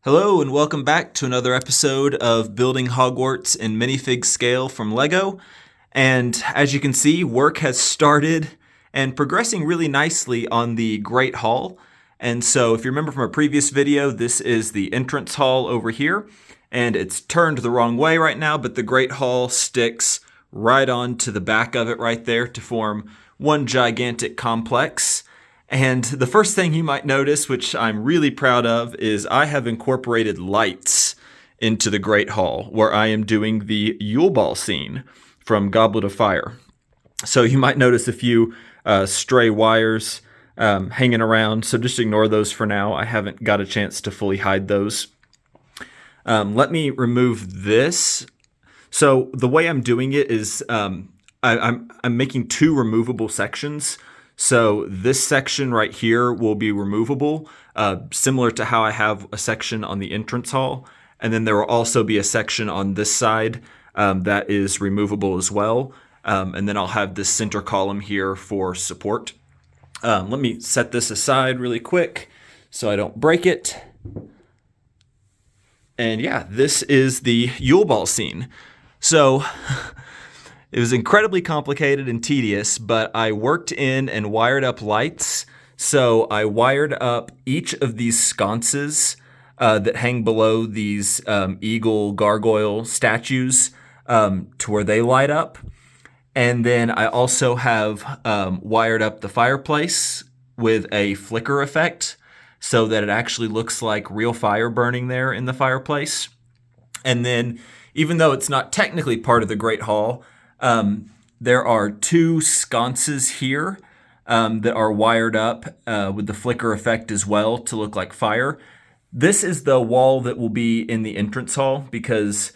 Hello and welcome back to another episode of Building Hogwarts in minifig scale from LEGO. And as you can see, work has started and progressing really nicely on the Great Hall. And so if you remember from a previous video, this is the entrance hall over here. And it's turned the wrong way right now, but the Great Hall sticks right onto the back of it right there to form one gigantic complex. And the first thing you might notice, which I'm really proud of, is I have incorporated lights into the Great Hall, where I am doing the Yule Ball scene from Goblet of Fire. So you might notice a few stray wires hanging around, so just ignore those for now. I haven't got a chance to fully hide those. Let me remove this. So the way I'm doing it is I'm making two removable sections. So this section right here will be removable, similar to how I have a section on the entrance hall. And then there will also be a section on this side that is removable as well. And then I'll have this center column here for support. Let me set this aside really quick so I don't break it. And yeah, this is the Yule Ball scene. So it was incredibly complicated and tedious, but I worked in and wired up lights. So I wired up each of these sconces that hang below these eagle gargoyle statues to where they light up. And then I also have wired up the fireplace with a flicker effect so that it actually looks like real fire burning there in the fireplace. And then, even though it's not technically part of the Great Hall, there are two sconces here that are wired up with the flicker effect as well to look like fire. This is the wall that will be in the entrance hall because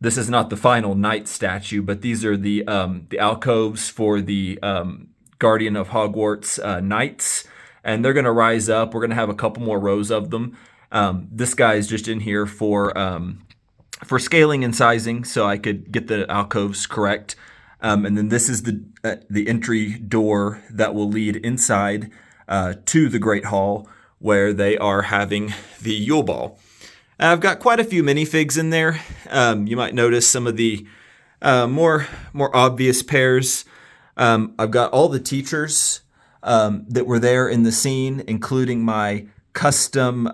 this is not the final knight statue, but these are the alcoves for the Guardian of Hogwarts knights, and they're going to rise up. We're going to have a couple more rows of them. This guy is just in here for scaling and sizing, so I could get the alcoves correct. And then this is the entry door that will lead inside to the Great Hall, where they are having the Yule Ball. I've got quite a few minifigs in there. You might notice some of the more obvious pairs. I've got all the teachers that were there in the scene, including my custom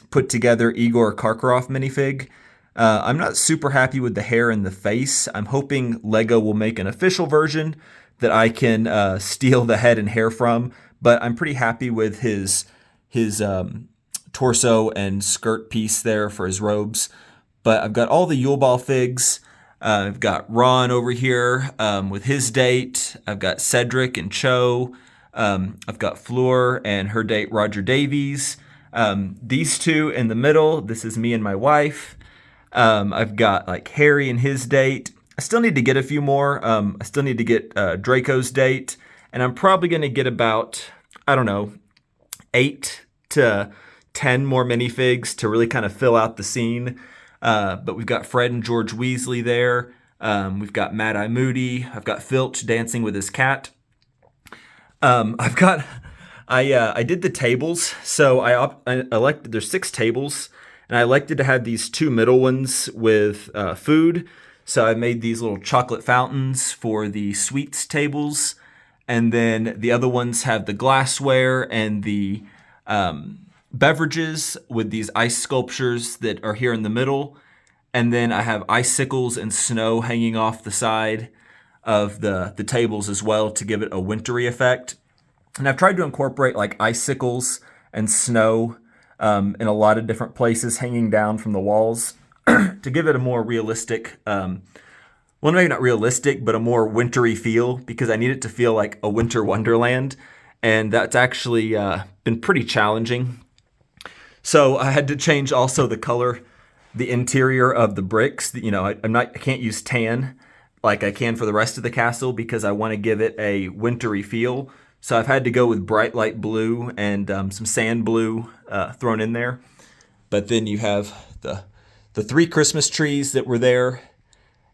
put together Igor Karkaroff minifig. I'm not super happy with the hair and the face. I'm hoping LEGO will make an official version that I can steal the head and hair from, but I'm pretty happy with his torso and skirt piece there for his robes. But I've got all the Yule Ball figs. I've got Ron over here with his date. I've got Cedric and Cho. I've got Fleur and her date Roger Davies. These two in the middle, this is me and my wife. I've got like Harry and his date. I still need to get a few more. I still need to get Draco's date. And I'm probably going to get about, 8 to 10 more minifigs to really kind of fill out the scene. But we've got Fred and George Weasley there. We've got Mad Eye Moody. I've got Filch dancing with his cat. I did the tables. So I elected, there's 6 tables. And I elected to have these 2 middle ones with food. So I made these little chocolate fountains for the sweets tables. And then the other ones have the glassware and the beverages with these ice sculptures that are here in the middle. And then I have icicles and snow hanging off the side of the tables as well to give it a wintry effect. And I've tried to incorporate like icicles and snow in a lot of different places hanging down from the walls to give it a more realistic, well, maybe not realistic, but a more wintry feel, because I need it to feel like a winter wonderland. And that's actually been pretty challenging. So I had to change also the color, the interior of the bricks. I can't use tan like I can for the rest of the castle because I want to give it a wintry feel. So I've had to go with bright light blue and some sand blue thrown in there. But then you have the 3 Christmas trees that were there.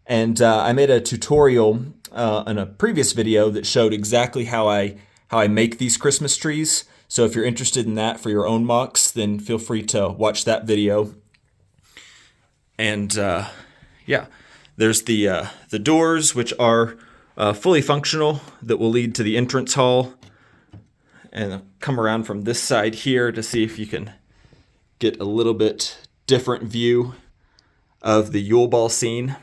And I made a tutorial in a previous video that showed exactly how I make these Christmas trees. So if you're interested in that for your own mocks, then feel free to watch that video. And yeah, there's the doors, which are fully functional, that will lead to the entrance hall. And I'll come around from this side here to see if you can get a little bit different view of the Yule Ball scene.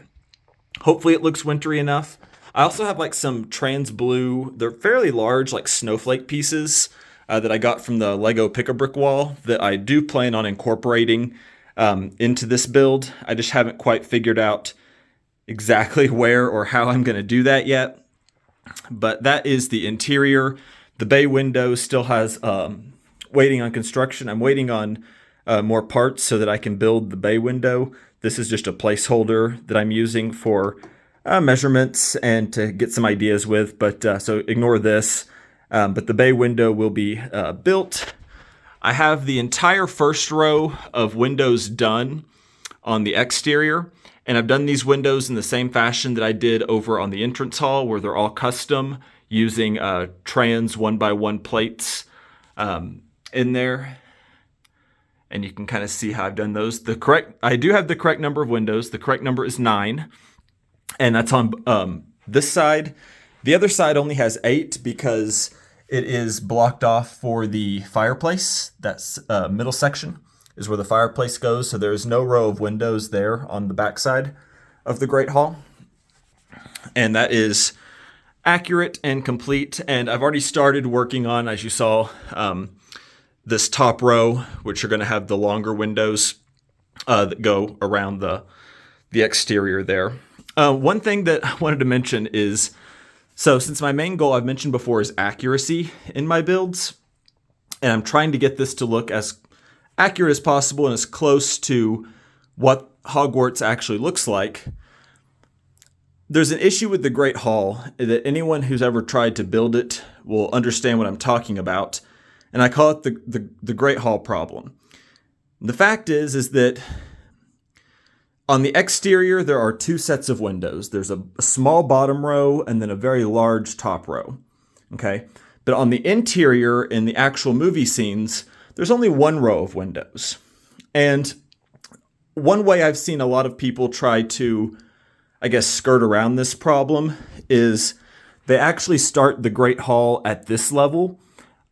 Hopefully it looks wintry enough. I also have like some trans blue, they're fairly large, like snowflake pieces that I got from the Lego Pick-a-Brick wall that I do plan on incorporating into this build. I just haven't quite figured out exactly where or how I'm going to do that yet. But that is the interior. The bay window still has waiting on construction. I'm waiting on more parts so that I can build the bay window. This is just a placeholder that I'm using for measurements and to get some ideas with, but so ignore this. But the bay window will be built. I have the entire first row of windows done on the exterior, and I've done these windows in the same fashion that I did over on the entrance hall, where they're all custom using trans 1x1 plates in there. And you can kind of see how I've done those. I do have the correct number of windows. The correct number is 9. And that's on this side. The other side only has 8 because it is blocked off for the fireplace. That's middle section is where the fireplace goes. So there's no row of windows there on the back side of the Great Hall. And that is accurate and complete. And I've already started working on, as you saw, this top row, which are going to have the longer windows that go around the exterior there. One thing that I wanted to mention is, so since my main goal I've mentioned before is accuracy in my builds, and I'm trying to get this to look as accurate as possible and as close to what Hogwarts actually looks like, there's an issue with the Great Hall that anyone who's ever tried to build it will understand what I'm talking about. And I call it the Great Hall problem. The fact is that on the exterior, there are 2 sets of windows. There's a small bottom row and then a very large top row. Okay? But on the interior, in the actual movie scenes, there's only 1 row of windows. And one way I've seen a lot of people try to, I guess, skirt around this problem is they actually start the Great Hall at this level.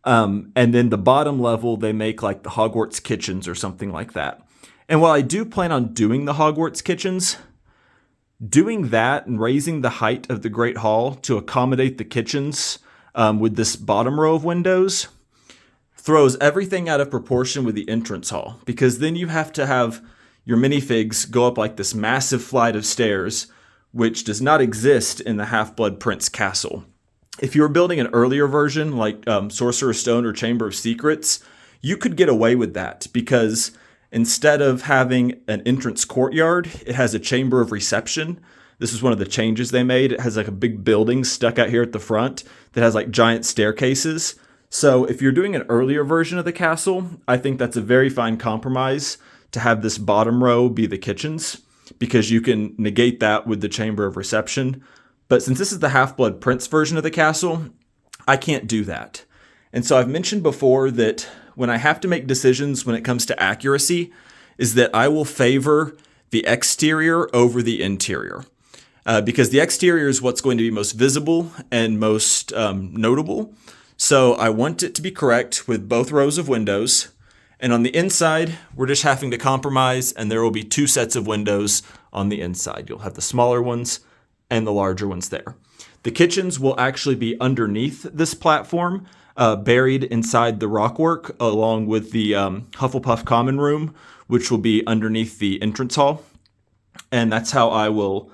And then the bottom level, they make like the Hogwarts kitchens or something like that. And while I do plan on doing the Hogwarts kitchens, doing that and raising the height of the Great Hall to accommodate the kitchens with this bottom row of windows throws everything out of proportion with the entrance hall. Because then you have to have your minifigs go up like this massive flight of stairs, which does not exist in the Half-Blood Prince castle. If you were building an earlier version, like Sorcerer's Stone or Chamber of Secrets, you could get away with that because instead of having an entrance courtyard, it has a chamber of reception. This is one of the changes they made. It has like a big building stuck out here at the front that has like giant staircases. So if you're doing an earlier version of the castle, I think that's a very fine compromise to have this bottom row be the kitchens, because you can negate that with the chamber of reception. But since this is the Half-Blood Prince version of the castle, I can't do that. And so I've mentioned before that when I have to make decisions when it comes to accuracy, is that I will favor the exterior over the interior. Because the exterior is what's going to be most visible and most notable. So I want it to be correct with both rows of windows. And on the inside, we're just having to compromise, and there will be 2 sets of windows on the inside. You'll have the smaller ones and the larger ones there. The kitchens will actually be underneath this platform, buried inside the rockwork, along with the Hufflepuff Common Room, which will be underneath the entrance hall. And that's how I will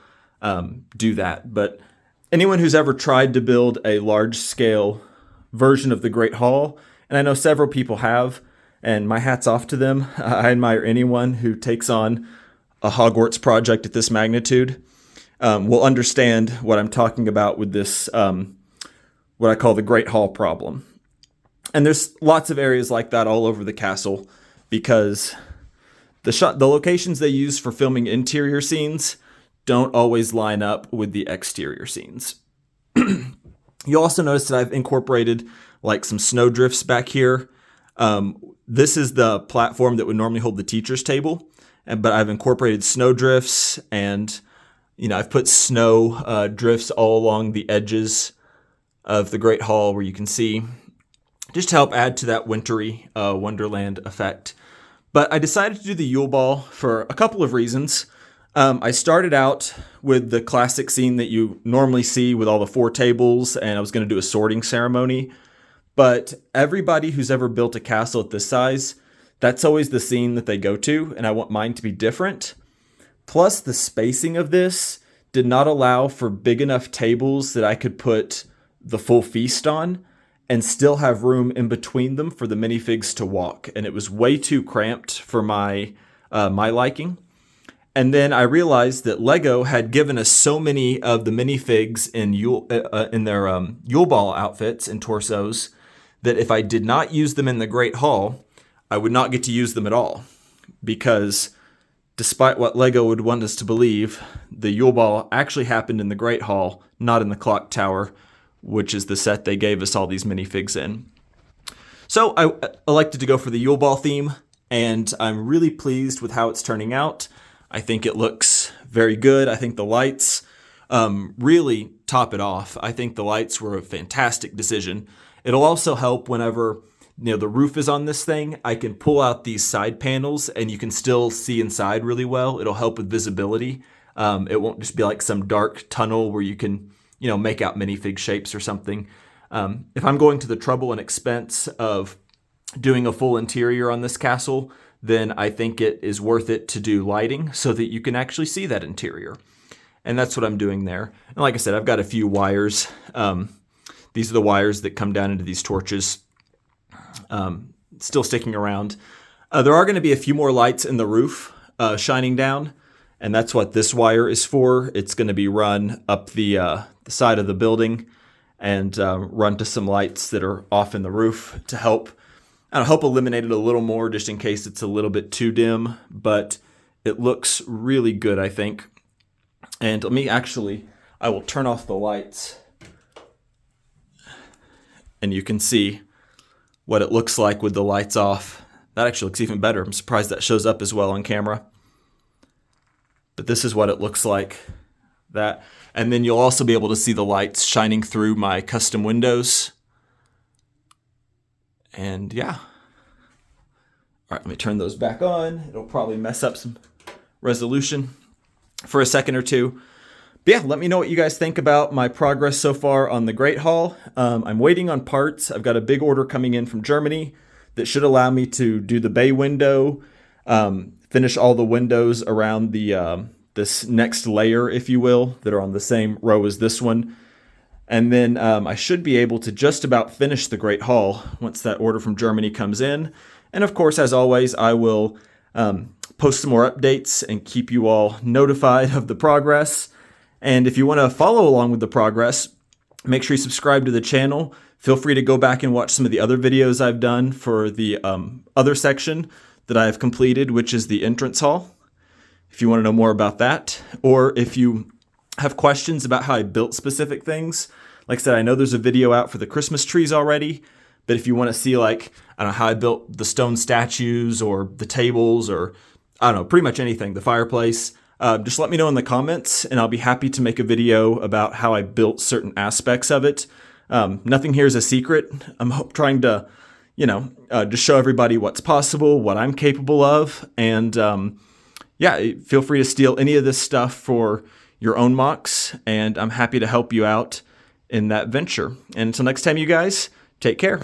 do that. But anyone who's ever tried to build a large-scale version of the Great Hall, and I know several people have, and my hat's off to them. I admire anyone who takes on a Hogwarts project at this magnitude. Will understand what I'm talking about with this, what I call the Great Hall problem. And there's lots of areas like that all over the castle, because the locations they use for filming interior scenes don't always line up with the exterior scenes. You'll also notice that I've incorporated like some snowdrifts back here. This is the platform that would normally hold the teacher's table, but I've incorporated snowdrifts, and I've put snow drifts all along the edges of the Great Hall where you can see, just to help add to that wintry Wonderland effect. But I decided to do the Yule Ball for a couple of reasons. I started out with the classic scene that you normally see with all the 4 tables, and I was going to do a sorting ceremony. But everybody who's ever built a castle at this size, that's always the scene that they go to, and I want mine to be different. Plus, the spacing of this did not allow for big enough tables that I could put the full feast on and still have room in between them for the minifigs to walk. And it was way too cramped for my liking. And then I realized that Lego had given us so many of the minifigs in their Yule Ball outfits and torsos that if I did not use them in the Great Hall, I would not get to use them at all. Because despite what Lego would want us to believe, the Yule Ball actually happened in the Great Hall, not in the Clock Tower, which is the set they gave us all these minifigs in. So I elected to go for the Yule Ball theme, and I'm really pleased with how it's turning out. I think it looks very good. I think the lights really top it off. I think the lights were a fantastic decision. It'll also help whenever the roof is on this thing. I can pull out these side panels and you can still see inside really well. It'll help with visibility. It won't just be like some dark tunnel where you can make out minifig shapes or something. If I'm going to the trouble and expense of doing a full interior on this castle, then I think it is worth it to do lighting so that you can actually see that interior. And that's what I'm doing there. And like I said, I've got a few wires. These are the wires that come down into these torches, still sticking around. There are going to be a few more lights in the roof shining down, and that's what this wire is for. It's going to be run up the side of the building and run to some lights that are off in the roof to help eliminate it a little more, just in case it's a little bit too dim. But it looks really good, I think. And I will turn off the lights, and you can see what it looks like with the lights off. That actually looks even better. I'm surprised that shows up as well on camera. But this is what it looks like. And then you'll also be able to see the lights shining through my custom windows. And yeah. All right, let me turn those back on. It'll probably mess up some resolution for a second or two. But yeah, let me know what you guys think about my progress so far on the Great Hall. I'm waiting on parts. I've got a big order coming in from Germany that should allow me to do the bay window, finish all the windows around the this next layer, if you will, that are on the same row as this one. And then I should be able to just about finish the Great Hall once that order from Germany comes in. And of course, as always, I will post some more updates and keep you all notified of the progress. And if you want to follow along with the progress, make sure you subscribe to the channel. Feel free to go back and watch some of the other videos I've done for the other section that I have completed, which is the entrance hall, if you want to know more about that. Or if you have questions about how I built specific things, like I said, I know there's a video out for the Christmas trees already, but if you want to see how I built the stone statues or the tables or pretty much anything, the fireplace, just let me know in the comments and I'll be happy to make a video about how I built certain aspects of it. Nothing here is a secret. I'm trying to, just show everybody what's possible, what I'm capable of. And feel free to steal any of this stuff for your own mocks, and I'm happy to help you out in that venture. And until next time, you guys, take care.